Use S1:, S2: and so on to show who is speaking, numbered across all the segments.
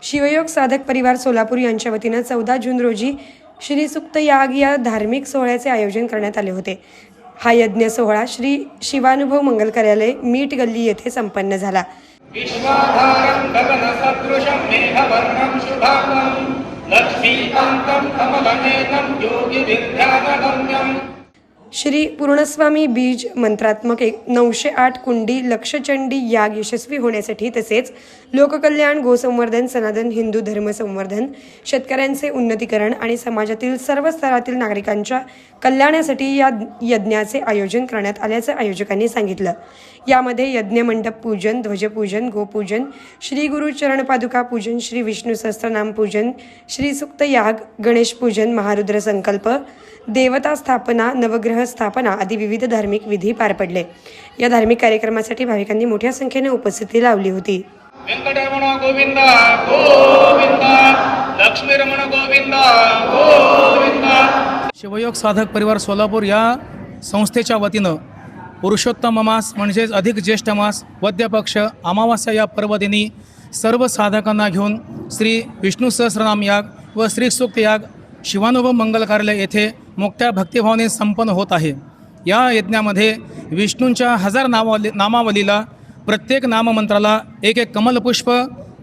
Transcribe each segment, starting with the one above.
S1: शिवयोग साधक परिवार सोलापूर यांच्या वतीनं 14 जून रोजी श्री सुक्त याग या धार्मिक सोहळ्याचे आयोजन करण्यात आले होते। हा यज्ञ सोहळा श्री शिवानुभव मंगल कार्यालय मीठ गल्ली येथे संपन्न झाला।
S2: विश्वाधारं गगनसदृशं मेघवर्णं शुभांगं लक्ष्मीकान्तं कमलनयनं योगिविद्यानगम्यं।
S1: श्री पूर्णस्वामी बीज मंत्रात्मक 908 कुंडी लक्षचंडी याग यशस्वी होण्यासाठी तसेच लोककल्याण, गोसंवर्धन, सनातन हिंदू धर्म संवर्धन, शेतकऱ्यांचे उन्नतीकरण आणि समाजातील सर्व स्तरातील नागरिकांच्या कल्याणासाठी या यज्ञाचे आयोजन करण्यात आल्याचे आयोजकांनी सांगितलं। यामध्ये यज्ञ मंडप पूजन, ध्वजपूजन, गोपूजन, श्री गुरु चरण पादुका पूजन, श्री विष्णू सहस्त्रनाम पूजन, श्री सुक्त याग, गणेश पूजन, महारुद्र संकल्प, देवता स्थापना, नवग्रह स्थापना आदी विविध धार्मिक विधी पार पडले। या धार्मिक कार्यक्रमासाठी भाविकांनी मोठ्या संख्येने उपस्थिती लावली होती।
S2: वेंकटरमण गोविंद गोविंद, लक्ष्मीरमण गोविंद गोविंद।
S3: शिवयोग साधक परिवार सोलापूर या संस्थेच्या वतीनं पुरुषोत्तम मास म्हणजेच अधिक ज्येष्ठ मास, वद्य पक्ष, अमावास्या या पर्वदिनी सर्व साधकांना घेऊन श्री विष्णू सहस्त्रनाम याग व श्री सूक्त याग शिवानुभव मंगल कार्यालय येथे मोठ्या भक्तिभावाने संपन्न होत आहे। या यज्ञामध्ये विष्णूंच्या 1000 नामावलीला प्रत्येक नाममंत्राला एक कमलपुष्प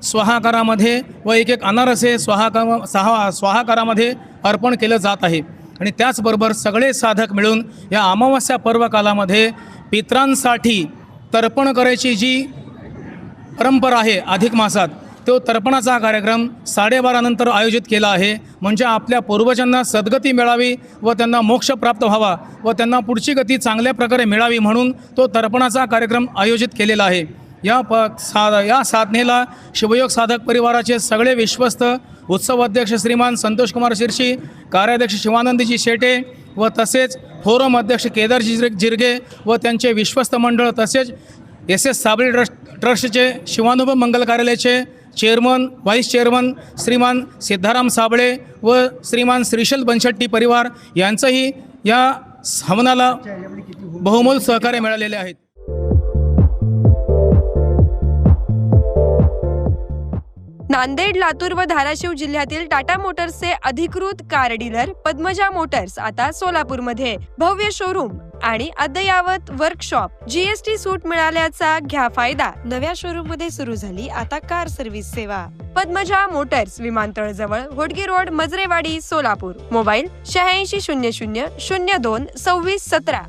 S3: स्वाहाकारामध्ये व एक अनारसे स्वाहाकारामध्ये अर्पण केलं जात आहे। आणि त्याचबरोबर सगळे साधक मिळून या अमावास्या पर्व कालामध्ये पितरांसाठी तर्पण करायची जी परंपरा आहे अधिक मासात, तो तर्पणाचा कार्यक्रम 12:30 नंतर आयोजित केला आहे। म्हणजे आपल्या पूर्वजांना सद्गती मिळावी व त्यांना मोक्ष प्राप्त व्हावा व त्यांना पुढची गती चांगल्या प्रकारे मिळावी म्हणून तो तर्पणाचा कार्यक्रम आयोजित केलेला आहे। या साधनेला शिवयोग साधक परिवाराचे सगळे विश्वस्त, उत्सव अध्यक्ष श्रीमान संतोष कुमार शिरशी, कार्याध्यक्ष शिवानंदजी शेटे व तसेच फोरम अध्यक्ष केदारजी जिरगे व त्यांचे विश्वस्त मंडळ, तसेच SS साबळे ट्रस्टचे शिवानुभव मंगल कार्यालयाचे चेअरमन, व्हाईस चेअरमन श्रीमान सिद्धाराम साबळे व श्रीमान श्रीशल बनशेट्टी परिवार यांचंही या हवनाला बहुमोल सहकार्य मिळालेले आहेत।
S1: नांदेड, लातूर व धाराशिव जिल्ह्यातील टाटा मोटर्सचे अधिकृत कार डीलर पद्मजा मोटर्स आता सोलापूरमध्ये भव्य शोरूम आणि अद्ययावत वर्कशॉप, GST सूट मिळाल्याचा घ्या फायदा। नव्या शोरूम मध्ये सुरू झाली आता कार सर्व्हिस सेवा। पद्मजा मोटर्स, विमानतळ जवळ, होडगी रोड, मजरेवाडी, सोलापूर। मोबाईल 8600 02 26 17।